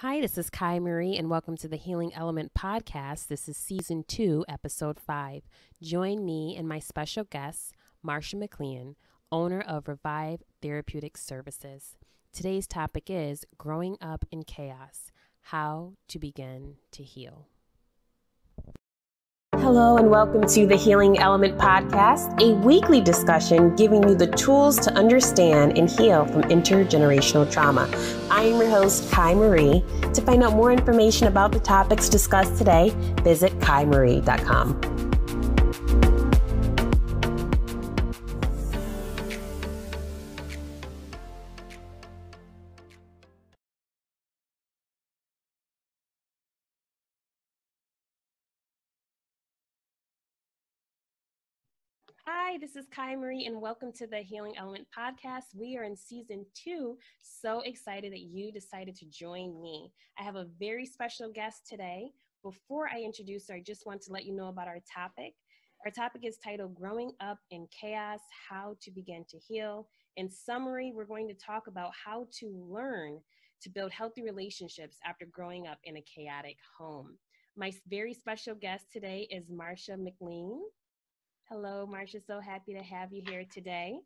Hi, this is Kai Marie, and welcome to the Healing Element Podcast. This is Season 2, Episode 5. Join me and my special guest, Marsha McLean, owner of Revive Therapeutic Services. Today's topic is Growing Up in Chaos, How to Begin to Heal. Hello and welcome to the Healing Element Podcast, a weekly discussion giving you the tools to understand and heal from intergenerational trauma. I am your host, Kai Marie. To find out more information about the topics discussed today, visit kaimarie.com. Hi, this is Kai Marie, and welcome to the Healing Element Podcast. We are in Season 2. So excited that you decided to join me. I have a very special guest today. Before I introduce her, I just want to let you know about our topic. Our topic is titled Growing Up in Chaos, How to Begin to Heal. In summary, we're going to talk about how to learn to build healthy relationships after growing up in a chaotic home. My very special guest today is Marsha McLean. Hello, Marsha. So happy to have you here today.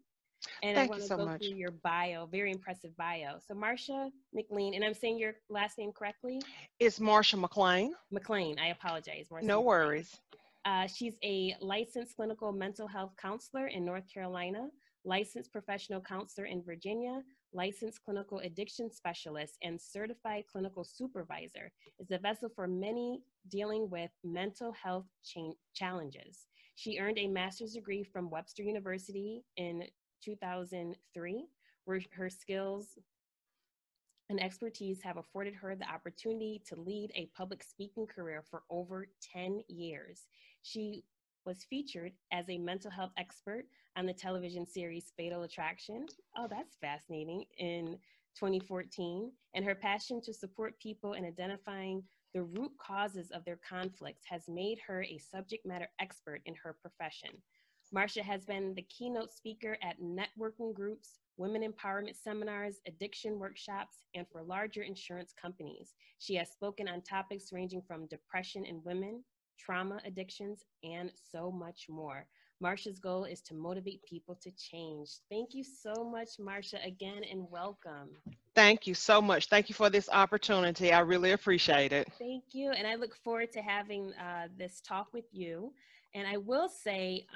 And I Thank want you to so go much. through your bio, very impressive bio. So Marsha McLean, and I'm saying your last name correctly? It's Marsha McLean. McLean, I apologize. Marsha No McLean. worries. She's a licensed clinical mental health counselor in North Carolina, licensed professional counselor in Virginia, licensed clinical addiction specialist, and certified clinical supervisor. Is the vessel for many dealing with mental health challenges. She earned a master's degree from Webster University in 2003, where her skills and expertise have afforded her the opportunity to lead a public speaking career for over 10 years. She was featured as a mental health expert on the television series Fatal Attraction. Oh, that's fascinating. In 2014, and her passion to support people in identifying the root causes of their conflicts has made her a subject matter expert in her profession. Marsha has been the keynote speaker at networking groups, women empowerment seminars, addiction workshops, and for larger insurance companies. She has spoken on topics ranging from depression in women, trauma addictions, and so much more. Marsha's goal is to motivate people to change. Thank you so much, Marsha, again, and welcome. Thank you so much. Thank you for this opportunity. I really appreciate it. Thank you. And I look forward to having this talk with you. And I will say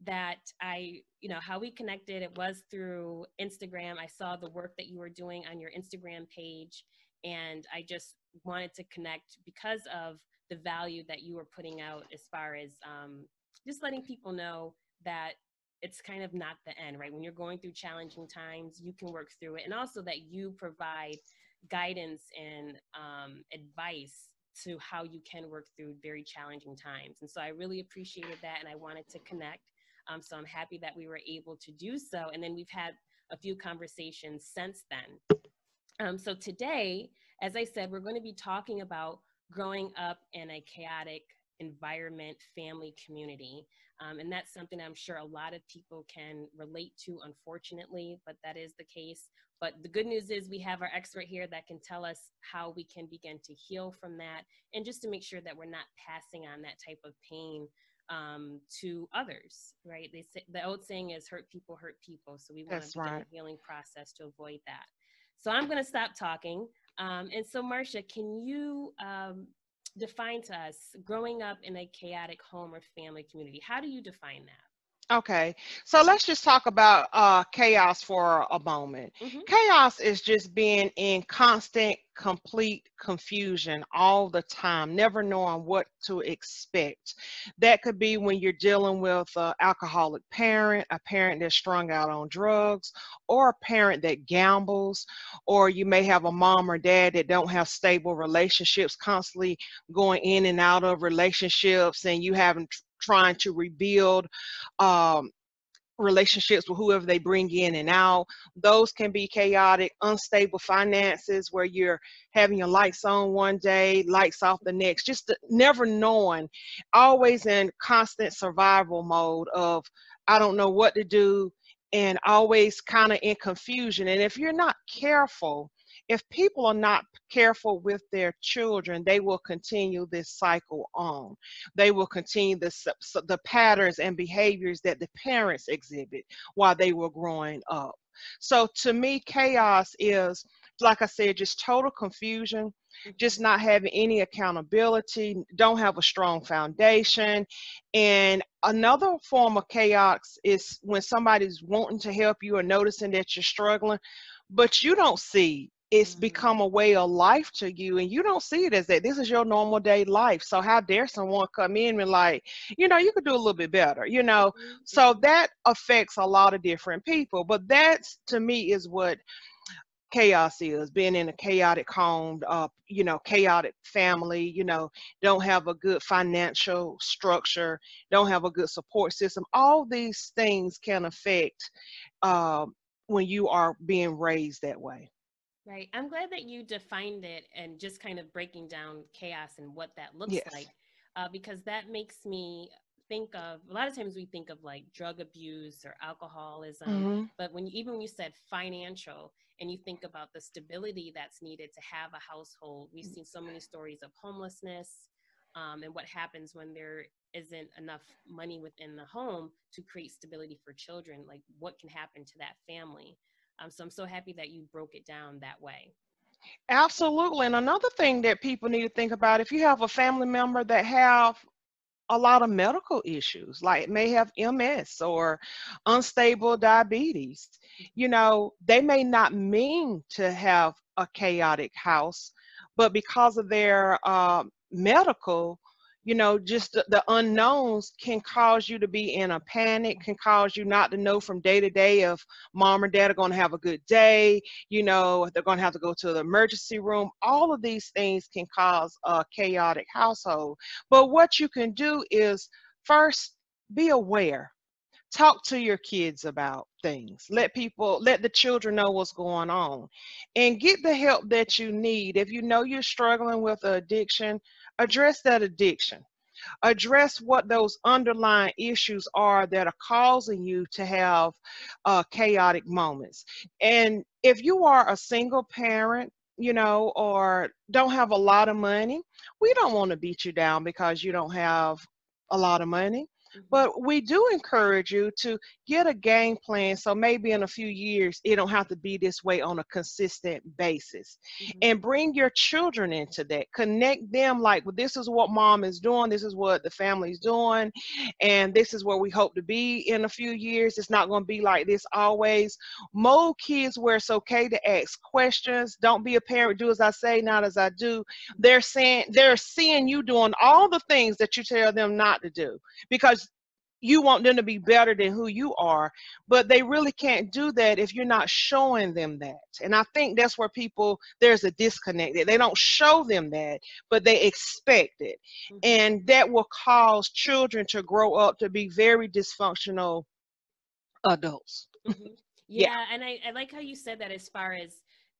that how we connected, it was through Instagram. I saw the work that you were doing on your Instagram page, and I just wanted to connect because of the value that you were putting out as far as just letting people know that it's kind of not the end, right? When you're going through challenging times, you can work through it. And also that you provide guidance and advice to how you can work through very challenging times. And so I really appreciated that, and I wanted to connect. So I'm happy that we were able to do so. And then we've had a few conversations since then. So today, as I said, we're going to be talking about growing up in a chaotic environment, family, community. And that's something I'm sure a lot of people can relate to, unfortunately, but that is the case. But the good news is we have our expert here that can tell us how we can begin to heal from that, and just to make sure that we're not passing on that type of pain to others, right? They say, the old saying is hurt people hurt people. So we want to That's begin right. the healing process to avoid that. So I'm going to stop talking. And so Marsha, can you define to us growing up in a chaotic home or family community? How do you define that? Okay, so let's just talk about chaos for a moment. Mm-hmm. Chaos is just being in constant, complete confusion all the time, never knowing what to expect. That could be when you're dealing with an alcoholic parent, a parent that's strung out on drugs, or a parent that gambles, or you may have a mom or dad that don't have stable relationships, constantly going in and out of relationships, and you haven't trying to rebuild um, relationships with whoever they bring in and out. Those can be chaotic. Unstable finances, where you're having your lights on one day, lights off the next, just never knowing, always in constant survival mode of I don't know what to do, and always kind of in confusion. And if you're not careful, If people are not careful with their children, they will continue this cycle on. They will continue the patterns and behaviors that the parents exhibit while they were growing up. So to me, chaos is, like I said, just total confusion, just Mhm. not having any accountability, don't have a strong foundation. And another form of chaos is when somebody's wanting to help you or noticing that you're struggling, but you don't see it's Mhm. become a way of life to you, and you don't see it as that. This is your normal day life. So how dare someone come in and like, you could do a little bit better, Mhm. so Mhm. that affects a lot of different people. But that's, to me, is what chaos is, being in a chaotic home, chaotic family, don't have a good financial structure, don't have a good support system. All these things can affect when you are being raised that way. Right. I'm glad that you defined it and just kind of breaking down chaos and what that looks Yes. like, because that makes me think of a lot of times we think of like drug abuse or alcoholism, Hmm. but even when you said financial and you think about the stability that's needed to have a household, we've seen so many stories of homelessness, and what happens when there isn't enough money within the home to create stability for children, like what can happen to that family. So I'm so happy that you broke it down that way. Absolutely. And another thing that people need to think about, if you have a family member that have a lot of medical issues, like may have MS or unstable diabetes. They may not mean to have a chaotic house, but because of their medical, just the unknowns can cause you to be in a panic, can cause you not to know from day to day if mom or dad are going to have a good day, if they're going to have to go to the emergency room. All of these things can cause a chaotic household. But what you can do is first be aware. Talk to your kids about things. Let the children know what's going on and get the help that you need. If you know you're struggling with addiction, address that addiction. Address what those underlying issues are that are causing you to have chaotic moments. And if you are a single parent, or don't have a lot of money, we don't want to beat you down because you don't have a lot of money. Hmm. But we do encourage you to get a game plan so maybe in a few years it don't have to be this way on a consistent basis. Hmm. And bring your children into that. Connect them like, well, this is what mom is doing, this is what the family's doing, and this is where we hope to be in a few years. It's not going to be like this always. Mold kids where it's okay to ask questions. Don't be a parent, do as I say, not as I do. They're seeing you doing all the things that you tell them not to do because you want them to be better than who you are, but they really can't do that if you're not showing them that. And I think that's where there's a disconnect. They don't show them that, but they expect it. Hmm. And that will cause children to grow up to be very dysfunctional adults. Hmm. Yeah. Yeah, and I like how you said that as far as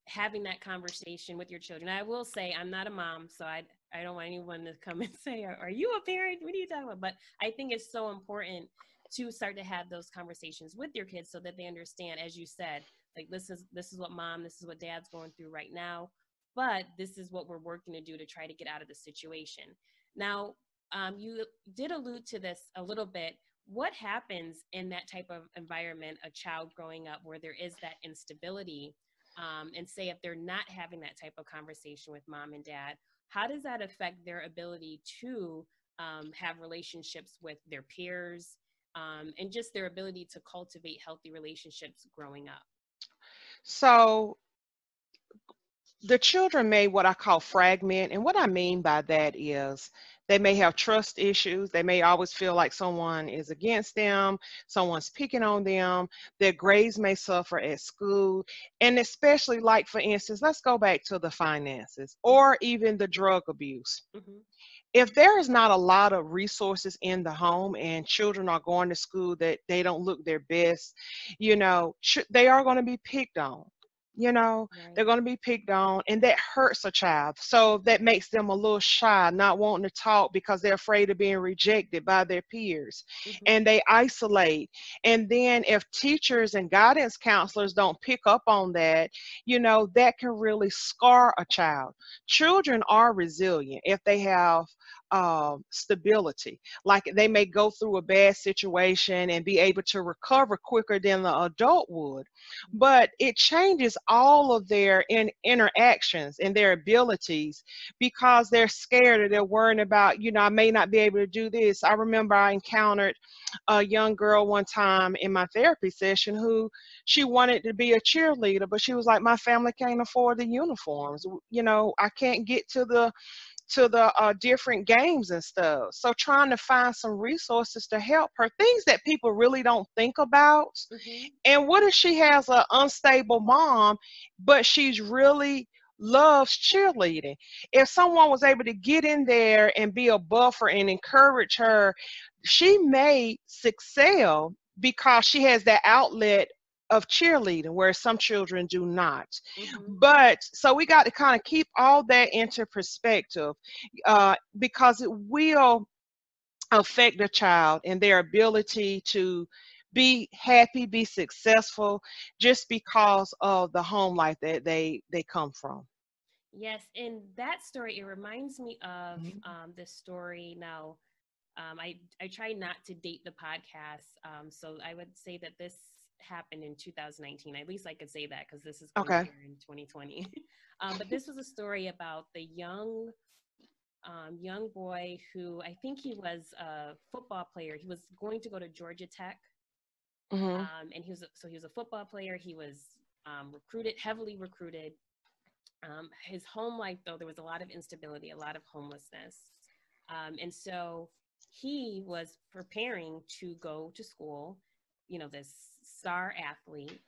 having that conversation with your children. I will say I'm not a mom, so I don't want anyone to come and say, "Are you a parent? What are you talking about?" But I think it's so important to start to have those conversations with your kids so that they understand, as you said, like this is what mom, this is what dad's going through right now, but this is what we're working to do to try to get out of the situation. Now, you did allude to this a little bit. What happens in that type of environment, a child growing up where there is that instability, and say if they're not having that type of conversation with mom and dad, how does that affect their ability to have relationships with their peers, and just their ability to cultivate healthy relationships growing up? So the children may what I call fragment. And what I mean by that is they may have trust issues. They may always feel like someone is against them, someone's picking on them. Their grades may suffer at school. And especially, like, for instance, let's go back to the finances or even the drug abuse. Hmm. If there is not a lot of resources in the home and children are going to school that they don't look their best, they are going to be picked on. You know, they're Right. going to be picked on, and that hurts a child. So that makes them a little shy, not wanting to talk because they're afraid of being rejected by their peers, Mm-hmm. and they isolate. And then if teachers and guidance counselors don't pick up on that, that can really scar a child. Children are resilient if they have stability. Like they may go through a bad situation and be able to recover quicker than the adult would, but it changes all of their interactions and their abilities because they're scared or they're worrying about, I may not be able to do this. I remember I encountered a young girl one time in my therapy session who she wanted to be a cheerleader, but she was like, my family can't afford the uniforms. I can't get to the different games and stuff. So trying to find some resources to help her, things that people really don't think about. Mm-hmm. And what if she has an unstable mom, but she's really loves cheerleading? If someone was able to get in there and be a buffer and encourage her, she may excel because she has that outlet of cheerleading where some children do not. Mm-hmm. But so we got to kind of keep all that into perspective, because it will affect the child and their ability to be happy, be successful, just because of the home life that they come from. Yes, and that story, it reminds me of Mhm. this story. Now, I try not to date the podcast, so I would say that this happened in 2019. At least I could say that because this is going to Okay. air in 2020. But this was a story about the young boy who, I think he was a football player. He was going to go to Georgia Tech, Mhm. and he was a football player. He was recruited, heavily recruited. His home life, though, there was a lot of instability, a lot of homelessness. And so he was preparing to go to school, this star athlete,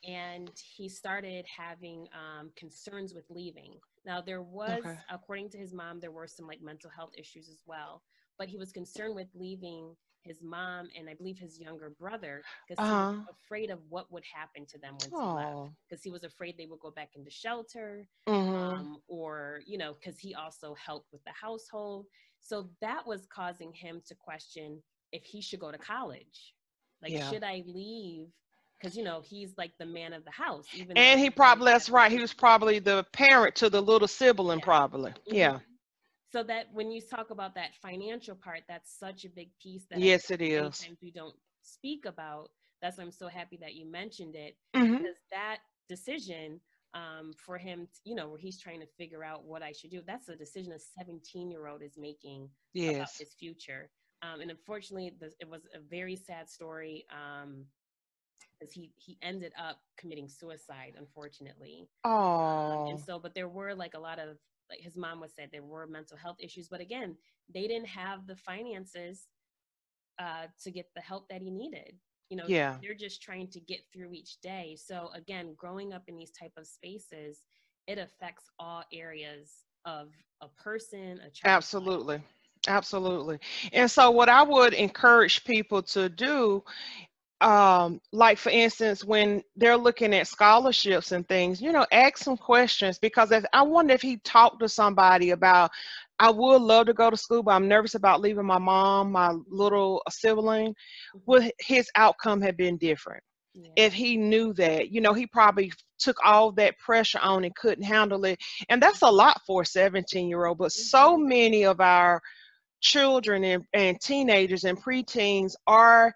and he started having concerns with leaving. Now, there was, Okay. according to his mom, there were some like mental health issues as well, but he was concerned with leaving his mom and I believe his younger brother because he was Uh-huh. afraid of what would happen to them once he left. Oh. Because he was afraid they would go back into shelter, Mhm. or, because he also helped with the household. So that was causing him to question if he should go to college. Like, Yeah. should I leave? Because, he's like the man of the house, even though And he he might probably, have that's right, he was probably the parent to the little sibling, yeah. probably. Hmm. Yeah. So that when you talk about that financial part, that's such a big piece that I think Yes, it many is. times we don't speak about. That's why I'm so happy that you mentioned it, Mhm. because that decision, for him, where he's trying to figure out what I should do, that's a decision a 17-year-old is making about Yes. his future. And unfortunately, it was a very sad story, because he ended up committing suicide, unfortunately. And Oh. so, but there were like a lot of, like his mom was said, there were mental health issues, but again, they didn't have the finances to get the help that he needed. Yeah. They're just trying to get through each day. So again, growing up in these type of spaces, it affects all areas of a person, a child's life. Absolutely. Absolutely. And so what I would encourage people to do, like for instance, when they're looking at scholarships and things, ask some questions, because if I wonder if he talked to somebody about, I would love to go to school, but I'm nervous about leaving my mom, my little sibling, Hmm. would his outcome have been different? If Yeah. he knew that, he probably took all that pressure on and couldn't handle it. And that's a lot for a 17-year-old. But so Hmm. many of our children and teenagers and preteens are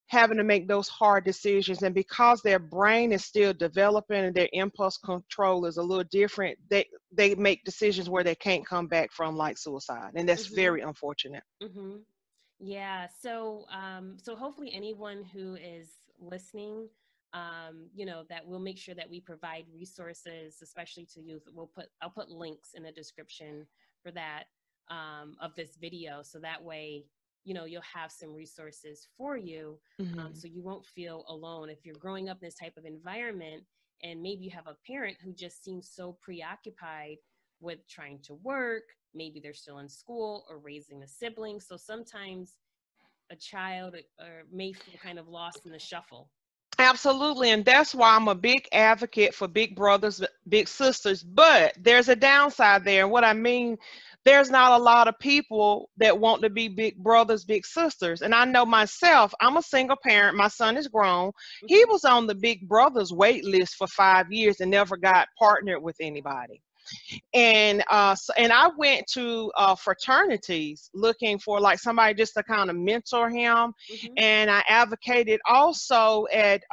having to make those hard decisions. And because their brain is still developing and their impulse control is a little different, they make decisions where they can't come back from, like suicide. And that's Hmm. very unfortunate. Hmm. Yeah. So hopefully anyone who is listening, that we'll make sure that we provide resources, especially to youth. I'll put links in the description for that, of this video. So that way, you'll have some resources for you. Hmm. So you won't feel alone if you're growing up in this type of environment, and maybe you have a parent who just seems so preoccupied with trying to work. Maybe they're still in school or raising a sibling. So sometimes a child may feel kind of lost in the shuffle. Absolutely. And that's why I'm a big advocate for big brothers, big sisters. But there's a downside there. And what I mean, there's not a lot of people that want to be big brothers, big sisters. And I know myself, I'm a single parent. My son is grown. He Hmm. was on the big brothers wait list for 5 years and never got partnered with anybody. And I went to fraternities looking for like somebody just to kind of mentor him, Hmm. and I advocated also at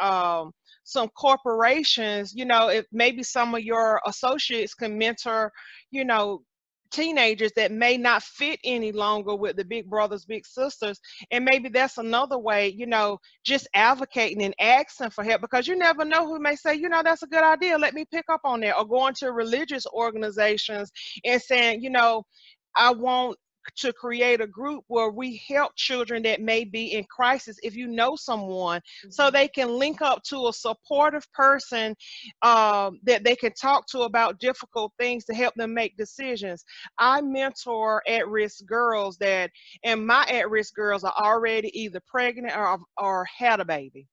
some corporations. You know, if maybe some of your associates can mentor, you know, teenagers that may not fit any longer with the big brothers, big sisters, and maybe that's another way. You know, just advocating and asking for help, because you never know who may say, you know, that's a good idea, let me pick up on that. Or going to religious organizations and saying, you know, I want to create a group where we help children that may be in crisis, if you know someone, so they Hmm. can link up to a supportive person that they can talk to about difficult things to help them make decisions. I mentor at-risk girls that, and my at-risk girls are already either pregnant or had a baby.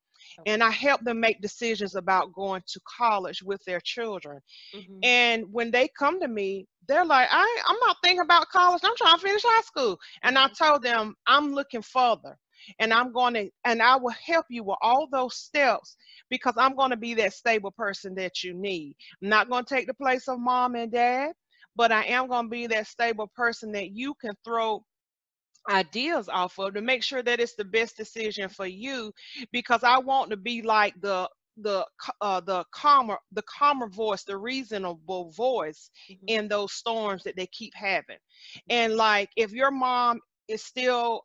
And Okay. I help them make decisions about going to college with their children. Hmm. And when they come to me, they're like, I'm not thinking about college. I'm trying to finish high school. And I Hmm. told them, I'm looking further. And Hmm. I'm going to, and I will help you with all those steps, because I'm going to be that stable person that you need. I'm not going to take the place of mom and dad, but I am going to be that stable person that you can throw ideas off of to make sure that it's the best decision for you, because I want to be like the calmer voice, the reasonable voice Hmm. in those storms that they keep having. And Hmm. like if your mom is still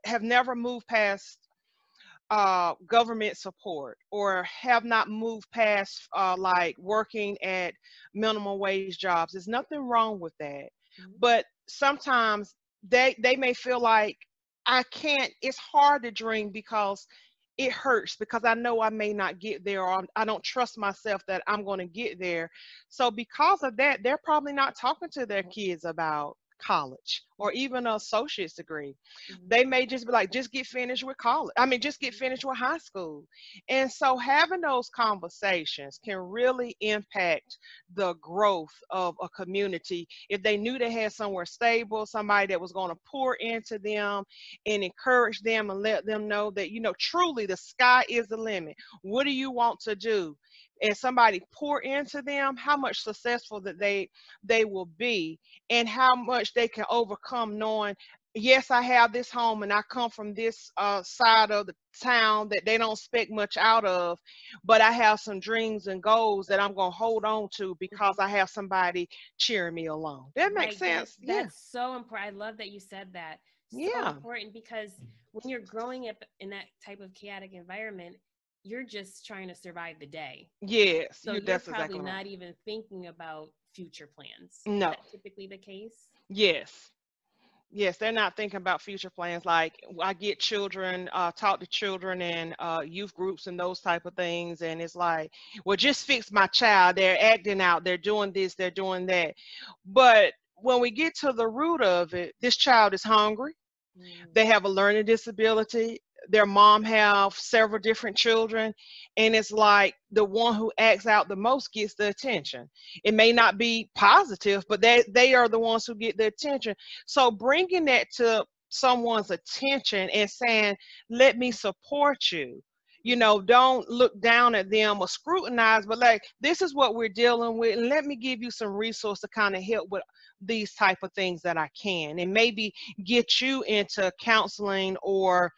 have never moved past government support, or have not moved past like working at minimum wage jobs, there's nothing wrong with that. Hmm. But sometimes they may feel like, I can't, it's hard to dream because it hurts, because I know I may not get there, or I don't trust myself that I'm going to get there. So because of that, they're probably not talking to their kids about college or even an associate's degree. Hmm. They may just be like, just get finished with college. I mean, just get finished with high school. And so having those conversations can really impact the growth of a community. If they knew they had somewhere stable, somebody that was going to pour into them and encourage them and let them know that, you know, truly the sky is the limit. What do you want to do? And somebody pour into them, how much successful that they will be, and how much they can overcome, knowing, yes, I have this home and I come from this side of the town that they don't expect much out of, but I have some dreams and goals that I'm going to hold on to because Hmm. I have somebody cheering me along. That makes Right. That sense? Yeah. that's so important. I love that you said that. So Yeah. important, because when you're growing up in that type of chaotic environment, you're just trying to survive the day. Yes. So You you're that's probably exactly right. not even thinking about future plans. Is No. that typically the case? Yes. Yes, they're not thinking about future plans. Like I get children, talk to children and youth groups and those type of things, and it's like, well, just fix my child. They're acting out. They're doing this. They're doing that. But when we get to the root of it, this child is hungry. Mm. They have a learning disability. Their mom have several different children, and it's like the one who acts out the most gets the attention. It may not be positive, but they are the ones who get the attention. So bringing that to someone's attention and saying, let me support you, you Mhm. know, don't look down at them or scrutinize, but like, this is what we're dealing with, and let me give you some resource to kind of help with these type of things that I can, and maybe get you into counseling or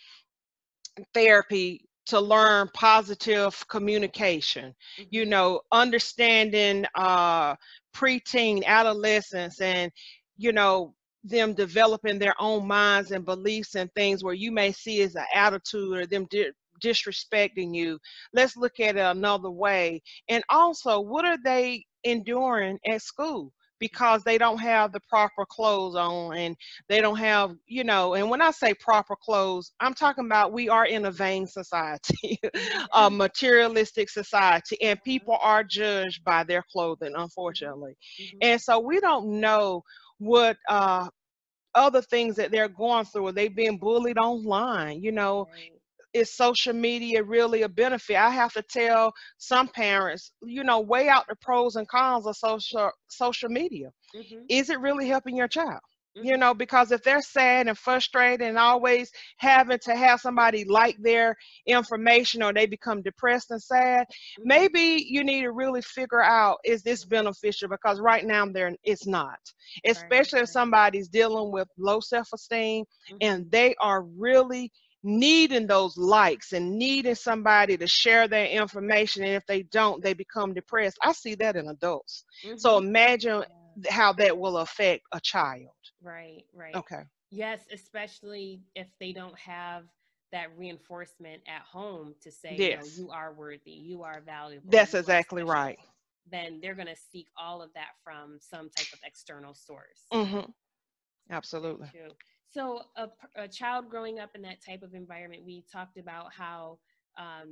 therapy to learn positive communication, you Mhm. know, understanding preteen, adolescence, and, you know, them developing their own minds and beliefs and things where you may see as an attitude or them disrespecting you. Let's look at it another way. And also, what are they enduring at school? Because they don't have the proper clothes on, and they don't have, you know, and when I say proper clothes, I'm talking about we are in a vain society, a Mhm. materialistic society, and Uh-huh. people are judged by their clothing, Mhm. unfortunately. Mhm. And so we don't know what other things that they're going through. Are they being bullied online? You know, Right. is social media really a benefit? I have to tell some parents, weigh out the pros and cons of social media. Mhm. Is it really helping your child? Mhm. Because if they're sad and frustrated and always having to have somebody like their information, or they become depressed and sad, Mhm. maybe you need to really figure out, is this beneficial? Because right now it's not. Right. Especially if Right. somebody's dealing with low self-esteem Mhm. and they are really needing those likes and needing somebody to share their information, and if they don't, they become depressed. I see that in adults. So Mhm. imagine Yeah. how that will affect a child. Right. Right. Okay. Yes, especially if they don't have that reinforcement at home to say, Yes, you are worthy, you are valuable, that's you are exactly right. special, then they're going to seek all of that from some type of external source. Mm-hmm. Very Absolutely. true. So, a child growing up in that type of environment, we talked about how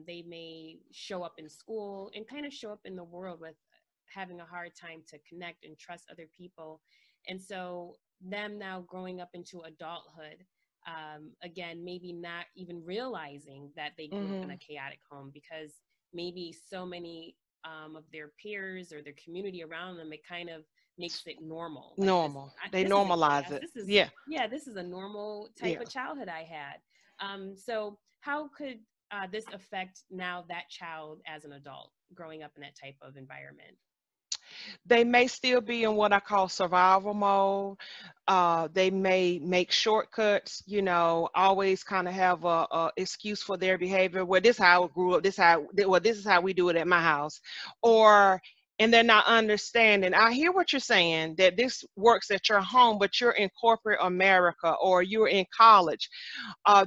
they may show up in school and kind of show up in the world with having a hard time to connect and trust other people. And so, them now growing up into adulthood, again, maybe not even realizing that they grew up in Mm-hmm. a chaotic home because maybe so many of their peers or their community around them, it kind of makes it normal. Like Normal. They this isn't normalize chaos. it. This is, Yeah. yeah, this is a normal type Yeah. of childhood I had. So how could this affect now that child as an adult growing up in that type of environment? They may still be in what I call survival mode. They may make shortcuts, always kind of have a excuse for their behavior. Well, this is how I grew up. This is how we do it at my house. Or, and they're not understanding. I hear what you're saying, that this works at your home, but you're in corporate America or you're in college.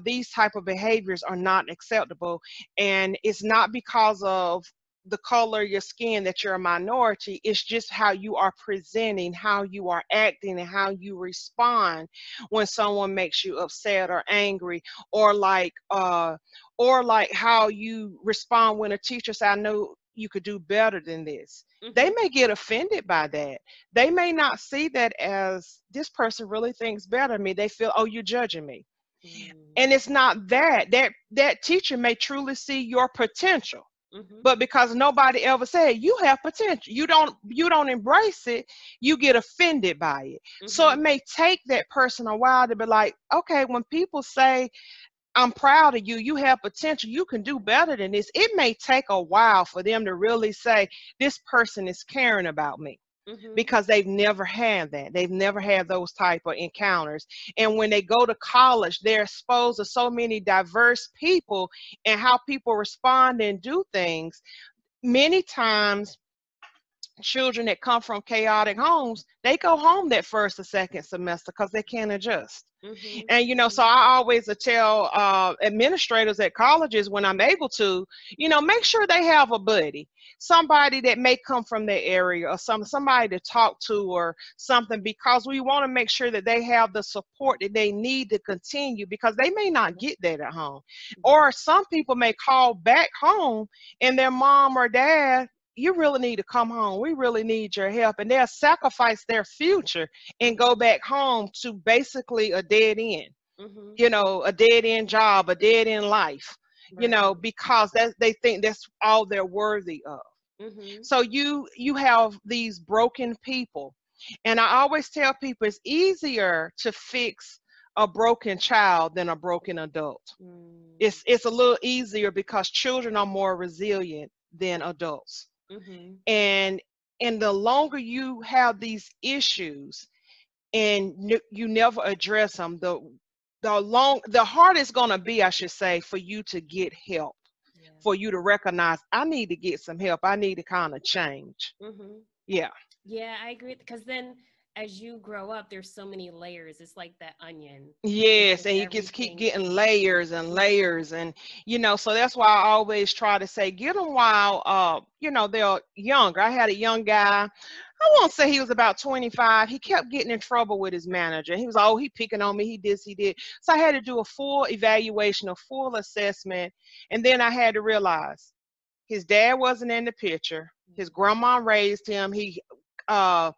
These type of behaviors are not acceptable. And it's not because of the color of your skin that you're a minority. It's just how you are presenting, how you are acting, and how you respond when someone makes you upset or angry, or like how you respond when a teacher says, I know you could do better than this. They Mm-hmm. may get offended by that. They may not see that as, this person really thinks better of me. They feel, oh, you're judging me. Mm-hmm. And it's not that teacher may truly see your potential, Mm-hmm. but because nobody ever said you have potential, you don't embrace it, you get offended by it. So it Mm-hmm. may take that person a while to be like, okay, when people say, I'm proud of you, you have potential, you can do better than this, it may take a while for them to really say, this person is caring about me, Mm-hmm. because they've never had that. They've never had those type of encounters. And when they go to college, they're exposed to so many diverse people and how people respond and do things. Many times, children that come from chaotic homes, they go home that first or second semester because they can't adjust. Mm-hmm. And so Mm-hmm. I always tell administrators at colleges, when I'm able to, make sure they have a buddy, somebody that may come from their area, or somebody to talk to or something, because we want to make sure that they have the support that they need to continue, because they may not get that at home. Right. Or some people may call back home and their mom or dad, you really need to come home. We really need your help. And they'll sacrifice their future and Mm-hmm. go back home to basically a dead end, Mm-hmm. a dead end job, a dead end life, Right. because they think that's all they're worthy of. Mm-hmm. So you have these broken people. And I always tell people, it's easier to fix a broken child than a broken adult. Mm. It's a little easier because children are more resilient than adults. Mm-hmm. And the longer you have these issues and you never address them, the harder it's going to be, I should say, for you to get help, Yeah. for you to recognize, I need to get some help, I need to kind of change. Mm-hmm. Yeah. Yeah, I agree. Because then as you grow up, there's so many layers. It's like that onion. It's Yes, just and you just keep everything. getting layers and Mm-hmm. layers, and so that's why I always try to say, get them while they're younger. I had a young guy. I won't say he was about 25. He kept getting in trouble with his manager. He was, oh, he picking on me. He this, he did. So I had to do a full evaluation, a full assessment, and then I had to realize his dad wasn't in the picture. His grandma raised him. Uh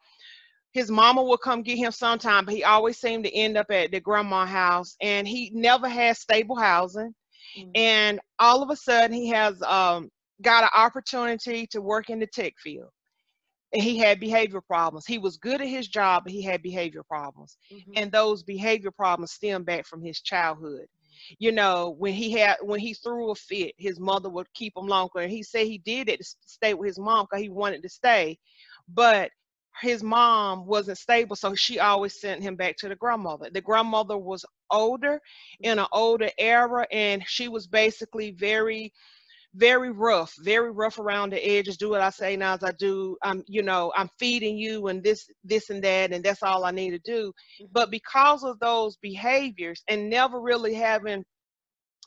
his mama would come get him sometime, but he always seemed to end up at the grandma house, and he never had stable housing. Mm-hmm. And all of a sudden he has got an opportunity to work in the tech field. And he had behavior problems. He was good at his job, but he had behavior problems. Mm-hmm. And those behavior problems stem back from his childhood. You know, when he threw a fit, his mother would keep him longer. And he said he did it to stay with his mom because he wanted to stay. But his mom wasn't stable, so she always sent him back to the grandmother. The grandmother was older, in an older era, and she was basically very rough around the edges. Do what I say now as I do. I'm feeding you and this and that, and that's all I need to do. Mm-hmm. But because of those behaviors and never really having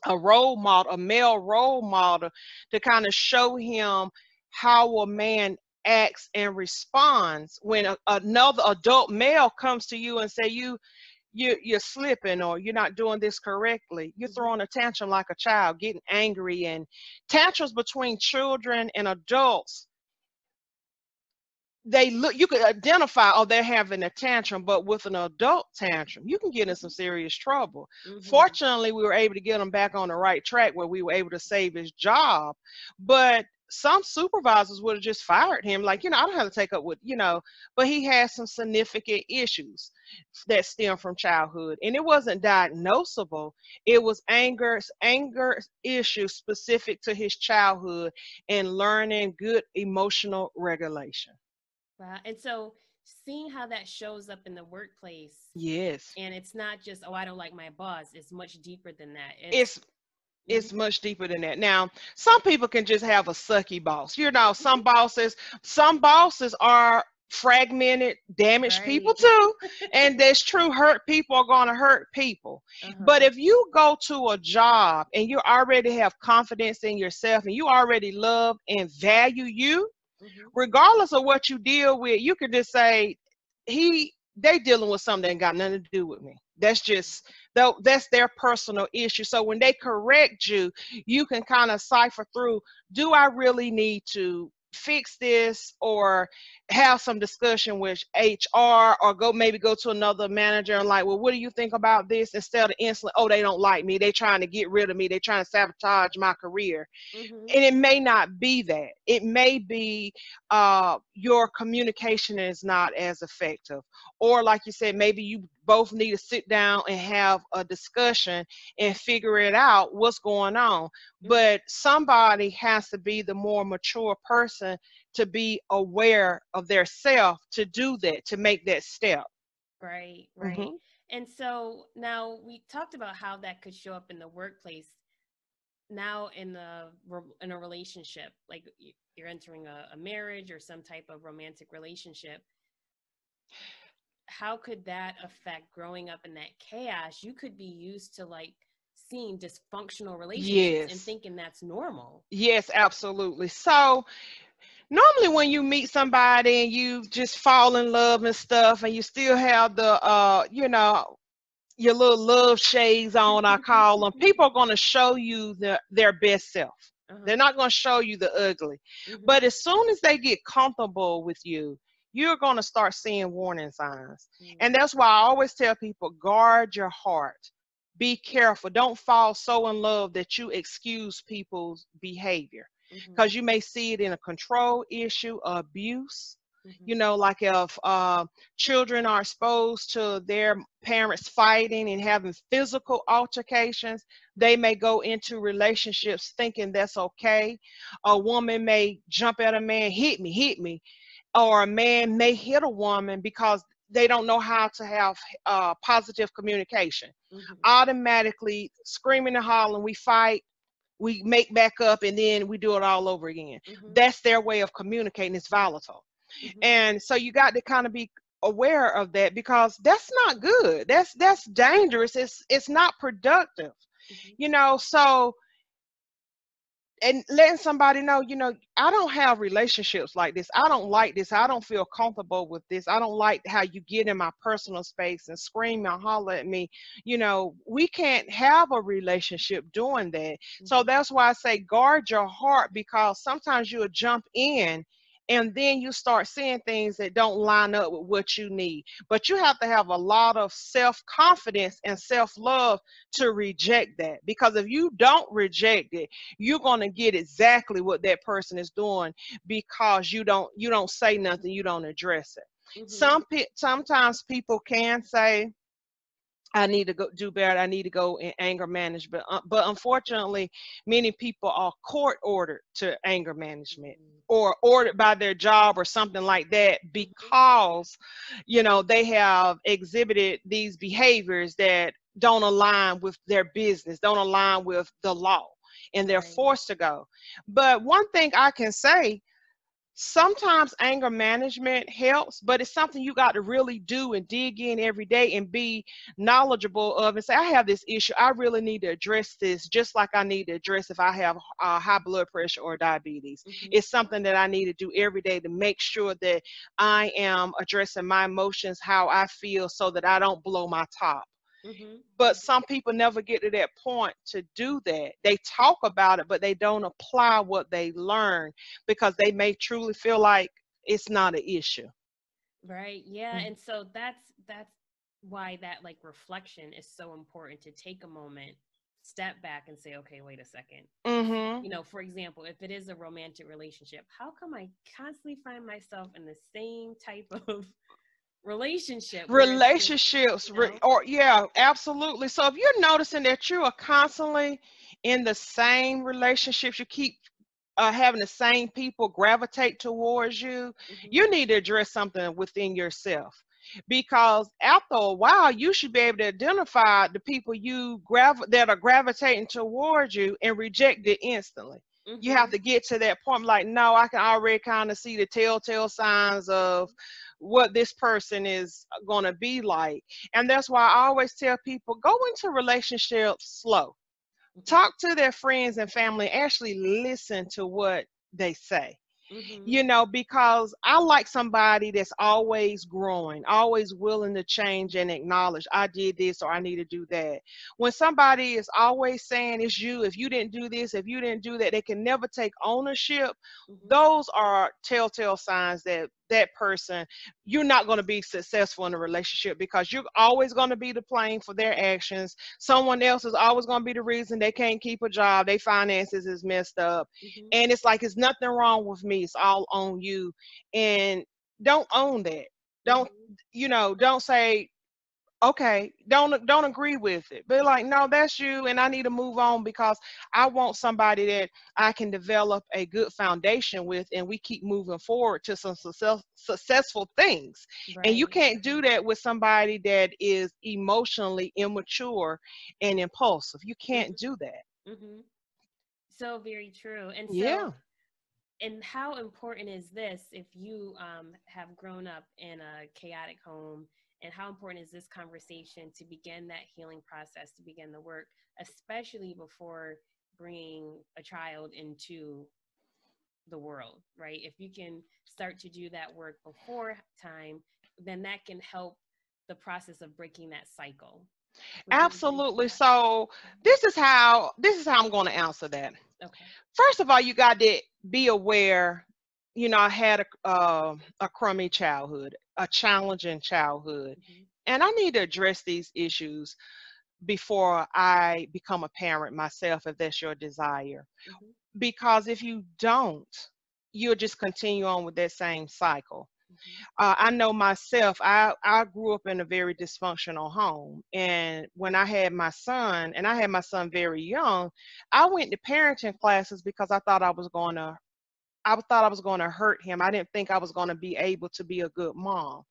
a role model, a male role model, to kind of show him how a man acts and responds when another adult male comes to you and say you're slipping or you're not doing this correctly. You're Mm-hmm. throwing a tantrum like a child, getting angry. And tantrums between children and adults, they look, you could identify, oh, they're having a tantrum. But with an adult tantrum, you can get in some serious trouble. Mm-hmm. Fortunately, we were able to get him back on the right track where we were able to save his job. But some supervisors would have just fired him, like, I don't have to take up with, but he had some significant issues that stem from childhood, and it wasn't diagnosable. It was anger issues specific to his childhood and learning good emotional regulation. Wow. And so seeing how that shows up in the workplace, Yes. and it's not just, oh, I don't like my boss. It's much deeper than that. It's Mhm. it's much deeper than that. Now, some people can just have a sucky boss. Some bosses are fragmented, damaged people Right. too. And that's true. Hurt people are going to hurt people. Uh-huh. But if you go to a job and you already have confidence in yourself and you already love and value you, Mm-hmm. regardless of what you deal with, you could just say, they dealing with something that ain't got nothing to do with me. That's just though that's their personal issue. So when they correct you, you can kind of cipher through, do I really need to fix this or have some discussion with HR or maybe go to another manager and like, well, what do you think about this? Instead of instantly, oh, they don't like me. They trying to get rid of me. They trying to sabotage my career. Mm-hmm. And it may not be that. It may be your communication is not as effective. Or, like you said, maybe you both need to sit down and have a discussion and figure it out what's going on. Mm-hmm. But somebody has to be the more mature person to be aware of their self to do that, to make that step. Right, right. Hmm. And so now we talked about how that could show up in the workplace. Now in a relationship, like you're entering a marriage or some type of romantic relationship, how could that affect growing up in that chaos? You could be used to like seeing dysfunctional relationships and Yes. thinking that's normal. Yes, absolutely. So normally when you meet somebody and you just fall in love and stuff and you still have the your little love shades on, I call them, people are going to show you their best self. They're Uh-huh. not going to show you the ugly. Mm-hmm. But as soon as they get comfortable with you, you're going to start seeing warning signs. And Mm-hmm. that's why I always tell people, guard your heart. Be careful. Don't fall so in love that you excuse people's behavior, Mm-hmm. because you may see it in a control issue, abuse. Mm-hmm. Like if children are exposed to their parents fighting and having physical altercations, they may go into relationships thinking that's okay. A woman may jump at a man, hit me, or a man may hit a woman because they don't know how to have positive communication. Mm-hmm. Automatically screaming and hollering, we fight, we make back up, and then we do it all over again. Mm-hmm. That's their way of communicating. It's volatile. Mm-hmm. And so you got to kind of be aware of that, because that's not good. That's dangerous. It's not productive. Mm-hmm. So, and letting somebody know, I don't have relationships like this. I don't like this. I don't feel comfortable with this. I don't like how you get in my personal space and scream and holler at me. We can't have a relationship doing that. So Mm-hmm. that's why I say guard your heart, because sometimes you'll jump in and then you start seeing things that don't line up with what you need. But you have to have a lot of self-confidence and self-love to reject that, because if you don't reject it, you're going to get exactly what that person is doing, because you don't say nothing, you don't address it. Mm-hmm. Sometimes people can say, I need to go do better. I need to go in anger management. But unfortunately, many people are court ordered to anger management, or ordered by their job or something like that, Mm-hmm. because, they have exhibited these behaviors that don't align with their business, don't align with the law, and they're Right. forced to go. But one thing I can say, sometimes anger management helps, but it's something you got to really do and dig in every day and be knowledgeable of, and say, I have this issue, I really need to address this, just like I need to address if I have high blood pressure or diabetes. Mm-hmm. It's something that I need to do every day to make sure that I am addressing my emotions, how I feel, so that I don't blow my top. Mm-hmm. But some people never get to that point to do that. They talk about it, but they don't apply what they learn, because they may truly feel like it's not an issue. Right. Yeah. And so that's why that like reflection is so important, to take a moment, step back and say, okay, wait a second. Mm-hmm. For example, if it is a romantic relationship, how come I constantly find myself in the same type of relationship where it's just, Relationships, you know? or yeah, absolutely. So if you're noticing that you are constantly in the same relationships, you keep having the same people gravitate towards you, Mm-hmm. you need to address something within yourself. Because after a while, you should be able to identify the people that are gravitating towards you and reject it instantly. You have Mm-hmm. to get to that point, like, no, I can already kind of see the telltale signs of what this person is going to be like. And that's why I always tell people, go into relationships slow, Mm-hmm. talk to their friends and family, actually listen to what they say. Mm-hmm. Because I like somebody that's always growing, always willing to change and acknowledge, I did this or I need to do that. When somebody is always saying it's you, if you didn't do this, if you didn't do that, they can never take ownership. Mm-hmm. Those are telltale signs that that person, you're not going to be successful in a relationship, because you're always going to be the blame for their actions. Someone else is always going to be the reason they can't keep a job, their finances is messed up, Mm-hmm. and it's like, it's nothing wrong with me, it's all on you. And don't own that. don't Mm-hmm. don't say, okay, don't agree with it, but like, no, that's you, and I need to move on, because I want somebody that I can develop a good foundation with, and we keep moving forward to some successful things. And you Right. can't do that with somebody that is emotionally immature and impulsive. You can't Mm-hmm. do that. Mm-hmm. So very true. And so, Yeah. and how important is this if you have grown up in a chaotic home, and how important is this conversation to begin that healing process, to begin the work, especially before bringing a child into the world, right? If you can start to do that work before time, then that can help the process of breaking that cycle. Would you agree to Absolutely. that? So this is how I'm going to answer that. Okay. First of all, you got to be aware. I had a crummy childhood, a challenging childhood, Mm-hmm. and I need to address these issues before I become a parent myself, if that's your desire. Mm-hmm. Because if you don't, you'll just continue on with that same cycle. Mm-hmm. I know myself, I grew up in a very dysfunctional home. And when I had my son, and I had my son very young, I went to parenting classes because I thought I was going to hurt him. I didn't think I was going to be able to be a good mom.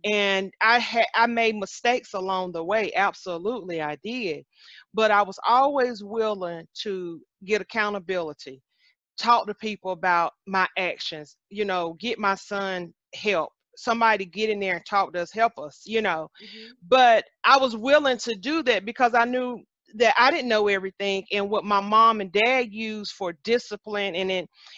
And I made mistakes along the way. Absolutely, I did. But I was always willing to get accountability, talk to people about my actions, get my son help. Somebody get in there and talk to us, help us. Mm-hmm. But I was willing to do that because I knew that I didn't know everything, and what my mom and dad used for discipline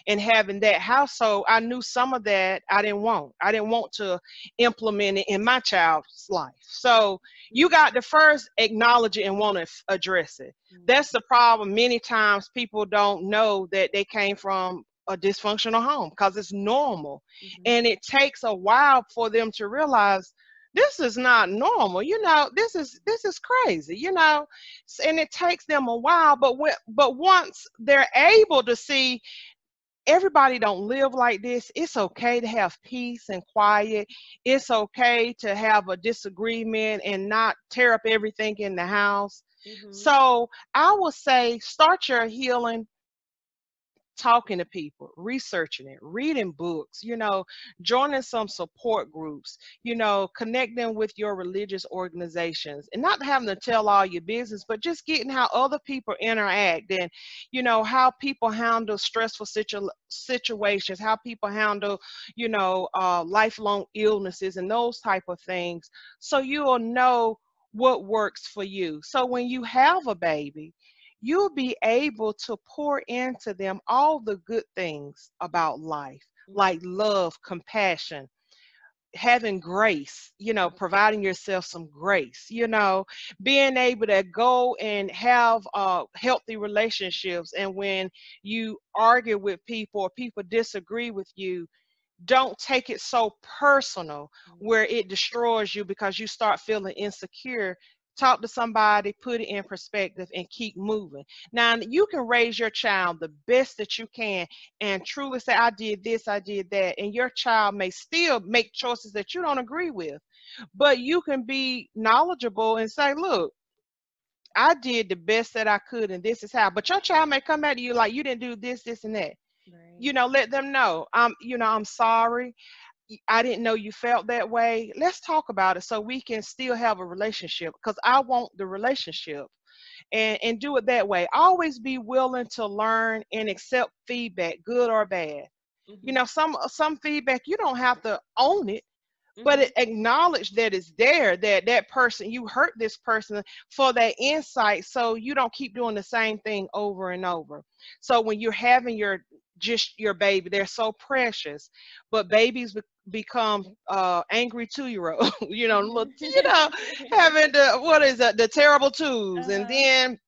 and having that household, I knew some of that I didn't want. I didn't want to implement it in my child's life. So you got to first acknowledge it and want to address it. Mm-hmm. That's the problem. Many times people don't know that they came from a dysfunctional home because it's normal. Mm-hmm. And it takes a while for them to realize this is not normal. This is crazy, and it takes them a while, but once they're able to see everybody don't live like this, it's okay to have peace and quiet. It's okay to have a disagreement and not tear up everything in the house. Mm-hmm. So I would say start your healing talking to people, researching it, reading books, joining some support groups, connecting with your religious organizations, and not having to tell all your business, but just getting how other people interact, and how people handle stressful situations, how people handle lifelong illnesses and those type of things, so you'll know what works for you. So when you have a baby, you'll be able to pour into them all the good things about life, Mm-hmm. like love, compassion, having grace, providing yourself some grace, being able to go and have healthy relationships. And when you argue with people or people disagree with you, don't take it so personal where it destroys you because you start feeling insecure. Talk to somebody, put it in perspective, and keep moving. Now, you can raise your child the best that you can and truly say, I did this, I did that. And your child may still make choices that you don't agree with. But you can be knowledgeable and say, look, I did the best that I could, and this is how. But your child may come back to you like, you didn't do this, this, and that. Right. Let them know, I'm sorry. I didn't know you felt that way. Let's talk about it so we can still have a relationship, because I want the relationship, and do it that way. Always be willing to learn and accept feedback, good or bad. Mm-hmm. Some feedback you don't have to own it, but Mm-hmm. acknowledge that it's there, that person, you hurt this person, for that insight, so you don't keep doing the same thing over and over. So when you're having your baby, they're so precious, but babies become angry 2-year old, look, having what is that, the terrible twos, and Uh-huh. then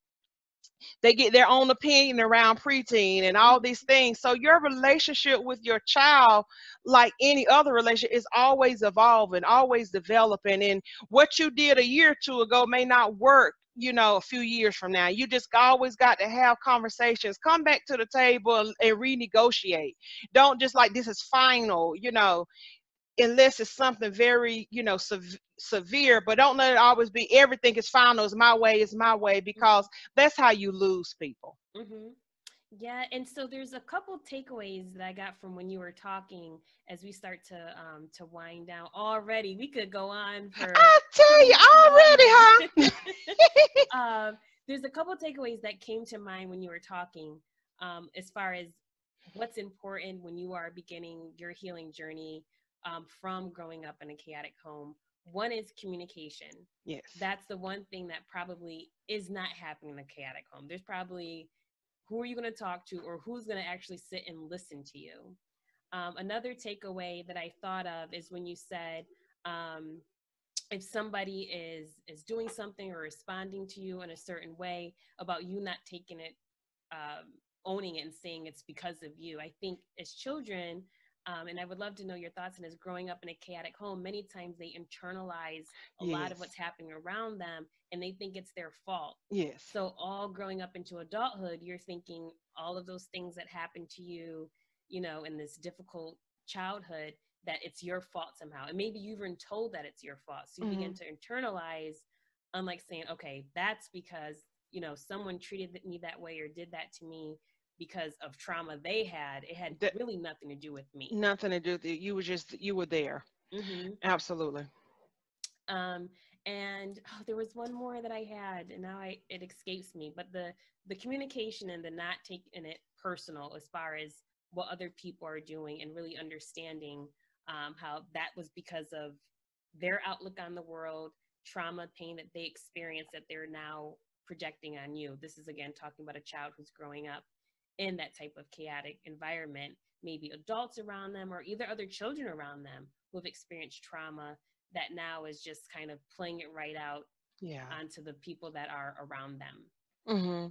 they get their own opinion around preteen and all these things. So your relationship with your child, like any other relationship, is always evolving, always developing. And what you did a year or two ago may not work, a few years from now. You just always got to have conversations, come back to the table, and renegotiate. Don't just like, this is final, unless it's something very, severe. But don't let it always be everything is final, is my way, because that's how you lose people. Mm-hmm. Yeah, and so there's a couple takeaways that I got from when you were talking as we start to wind down. Already, we could go on for I tell you 20 already, huh? minutes. There's a couple takeaways that came to mind when you were talking, as far as what's important when you are beginning your healing journey, from growing up in a chaotic home. One is communication. Yes. That's the one thing that probably is not happening in a chaotic home. There's probably, who are you going to talk to, or who's going to actually sit and listen to you? Another takeaway that I thought of is when you said, um, if somebody is doing something or responding to you in a certain way, about you not taking it, owning it and saying it's because of you. I think as children, and I would love to know your thoughts on this, growing up in a chaotic home, many times they internalize a lot of Yes. what's happening around them, and they think it's their fault. Yes. So all growing up into adulthood, you're thinking all of those things that happened to you, in this difficult childhood, that it's your fault somehow. And maybe you've been told that it's your fault. So you begin Hmm. to internalize, unlike saying, okay, that's because, someone treated me that way or did that to me because of trauma they had. It had That really nothing to do with me. nothing to do with it. You were there. Mm-hmm. Absolutely. Um, and there was one more that I had, and now it escapes me. But the communication and the not taking it personal, as far as what other people are doing, and really understanding, how that was because of their outlook on the world, trauma, pain that they experienced, that they're now projecting on you. This is again talking about a child who's growing up in that type of chaotic environment, maybe adults around them or either other children around them who have experienced trauma, that now is just kind of playing it right out Yeah. onto the people that are around them. Hmm.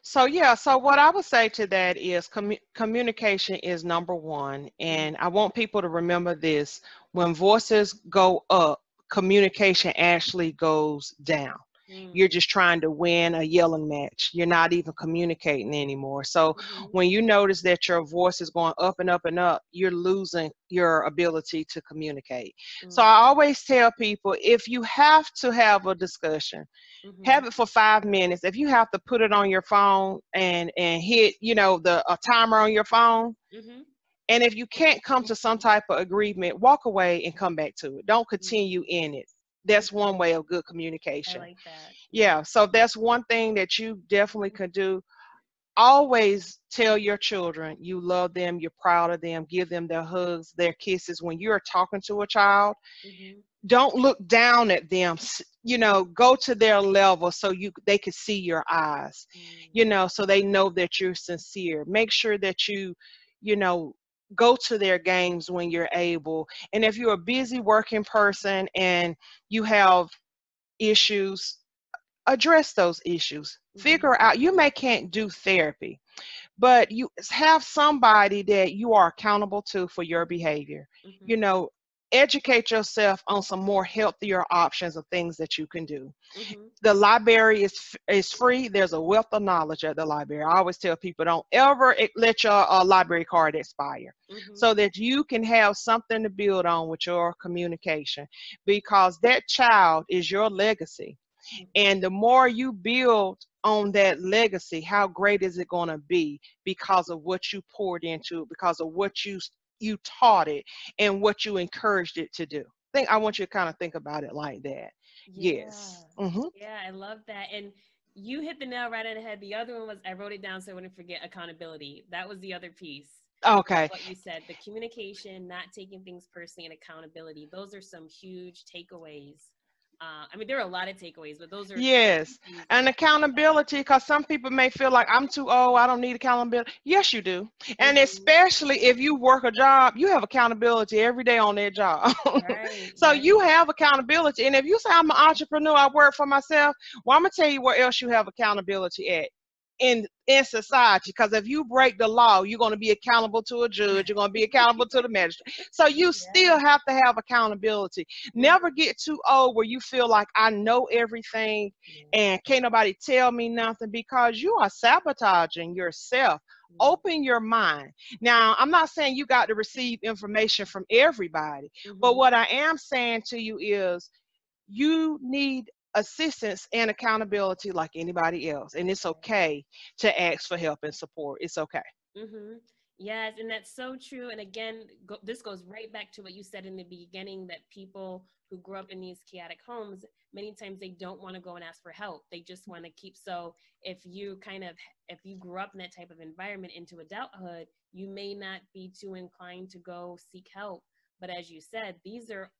So yeah, so what I would say to that is communication is number one, Mm-hmm. and I want people to remember this: when voices go up, communication actually goes down. You're just trying to win a yelling match. You're not even communicating anymore. So Mm-hmm. when you notice that your voice is going up and up and up, you're losing your ability to communicate. So I always tell people, if you have to have a discussion, Mm-hmm. have it for 5 minutes. If you have to put it on your phone and hit, the a timer on your phone, Mm-hmm. and if you can't come to some type of agreement, walk away and come back to it. Don't continue in it. That's one way of good I communication. like that. Yeah. Yeah, so that's one thing that you definitely could do. Always tell your children you love them, you're proud of them, give them their hugs, their kisses. When you're talking to a child, Mm-hmm. don't look down at them, go to their level so they can see your eyes, so they know that you're sincere. Make sure that you know go to their games when you're able. And if you're a busy working person and you have issues, address those issues. Mm-hmm. Figure out, you may can't do therapy, but you have somebody that you are accountable to for your behavior. Mm-hmm. You know, educate yourself on some more healthier options of things that you can do. Mm-hmm. The library is free. There's a wealth of knowledge at the library. I always tell people, don't ever let your library card expire, Mm-hmm. so that you can have something to build on with your communication, because that child is your legacy. Mm-hmm. And the more you build on that legacy, how great is it going to be, because of what you poured into it, because of what you taught it, and what you encouraged it to do. I want you to kind of think about it like that. Yeah. Yes. Hmm. Yeah, I love that. And you hit the nail right on the head. The other one was, I wrote it down so I wouldn't forget, accountability. That was the other piece. Okay. What you said, the communication, not taking things personally, and accountability. Those are some huge takeaways. I mean, there are a lot of takeaways, but those are Yes. things. And accountability, because some people may feel like, I'm too old, I don't need accountability. Yes, you do. And Mm-hmm. especially if you work a job, you have accountability every day on that job. Right, So you right. have accountability. And if you say, I'm an entrepreneur, I work for myself, well, I'm going to tell you where else you have accountability at. In society, because if you break the law, you're going to be accountable to a judge, you're going to be accountable to the magistrate. So you Yeah. still have to have accountability. Mhm. Never get too old where you feel like, I know everything Yeah. and can't nobody tell me nothing, because you are sabotaging yourself. Yeah. Open your mind. Now, I'm not saying you got to receive information from everybody, but Mhm. what I am saying to you is, you need assistance and accountability like anybody else. And it's okay to ask for help and support. It's okay. Mm-hmm. Yes, and that's so true. And again, this goes right back to what you said in the beginning, that people who grew up in these chaotic homes, many times they don't want to go and ask for help. They just want to keep. So if you grew up in that type of environment into adulthood, you may not be too inclined to go seek help. But as you said, these are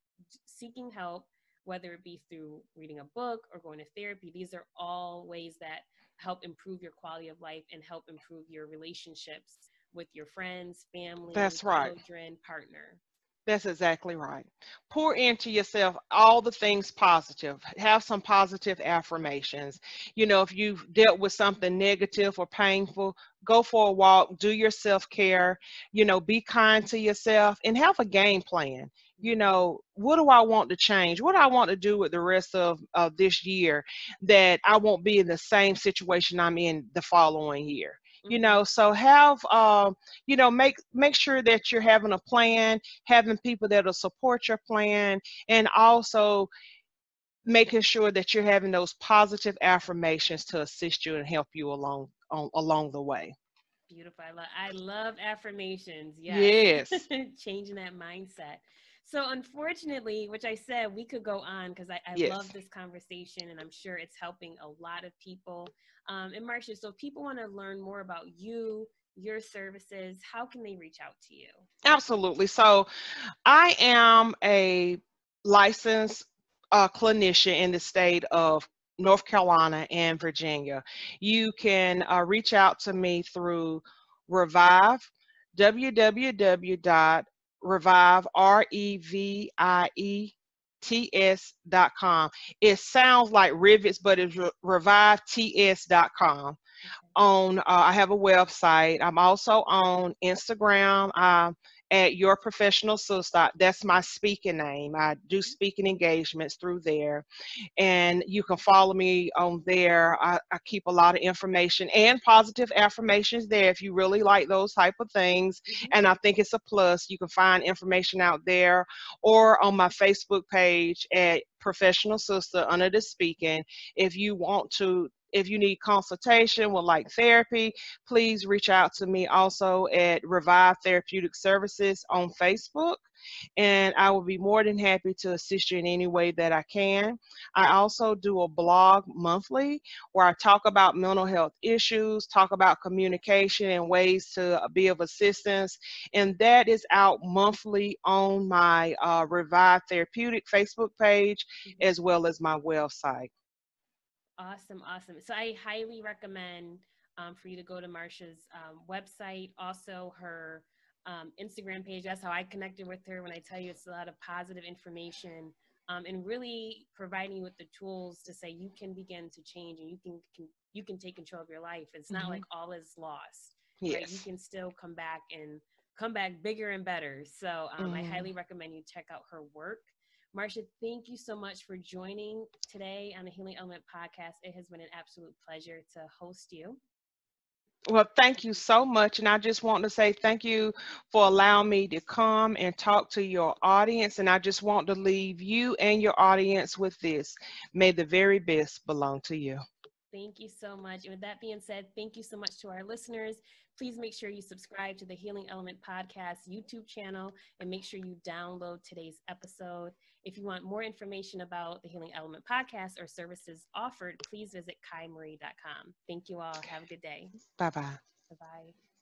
seeking help, whether it be through reading a book or going to therapy. These are all ways that help improve your quality of life and help improve your relationships with your friends, family, That's right. children, partner. That's exactly right. Pour into yourself all the things positive. Have some positive affirmations. If you've dealt with something negative or painful, go for a walk, do your self care, be kind to yourself, and have a game plan. What do I want to change? What do I want to do with the rest of this year, that I won't be in the same situation I'm in the following year? Mm-hmm. So have, make sure that you're having a plan, having people that'll support your plan, and also making sure that you're having those positive affirmations to assist you and help you along the way. Beautiful. I love affirmations. Yes. Yes. Changing that mindset. So, unfortunately, which I said we could go on because I love Yes. this conversation and I'm sure it's helping a lot of people. And Marsha, so if people want to learn more about you, your services, how can they reach out to you? Absolutely. So I am a licensed clinician in the state of North Carolina and Virginia. You can reach out to me through Revive, www.revive, REVIETS.com. It sounds like rivets, but it's revivetS.com. I have a website. I'm also on Instagram at Your Professional Sista. That's my speaking name. I do speaking engagements through there, and you can follow me on there. I keep a lot of information and positive affirmations there if you really like those type of things. Mhm. And I think it's a plus. You can find information out there or on my Facebook page at Professional Sista under the speaking. If you want to, if you need consultation with like therapy, please reach out to me also at Revive Therapeutic Services on Facebook, and I will be more than happy to assist you in any way that I can. I also do a blog monthly where I talk about mental health issues, talk about communication and ways to be of assistance, and that is out monthly on my Revive Therapeutic Facebook page Mhm. as well as my website. Awesome, awesome. So I highly recommend for you to go to Marsha's website, also her Instagram page. That's how I connected with her. When I tell you, it's a lot of positive information, and really providing you with the tools to say you can begin to change, and you can take control of your life. It's not Hmm. like all is lost, right? You Yes. can still come back bigger and better. So I Hmm. highly recommend you check out her work. Marsha, thank you so much for joining today on the Healing Element podcast. It has been an absolute pleasure to host you. Well, thank you so much. And I just want to say thank you for allowing me to come and talk to your audience. And I just want to leave you and your audience with this. May the very best belong to you. Thank you so much. And with that being said, thank you so much to our listeners. Please make sure you subscribe to the Healing Element Podcast YouTube channel and make sure you download today's episode. If you want more information about the Healing Element Podcast or services offered, please visit kaimarie.com. Thank you all. Have a good day. Bye bye. Bye bye.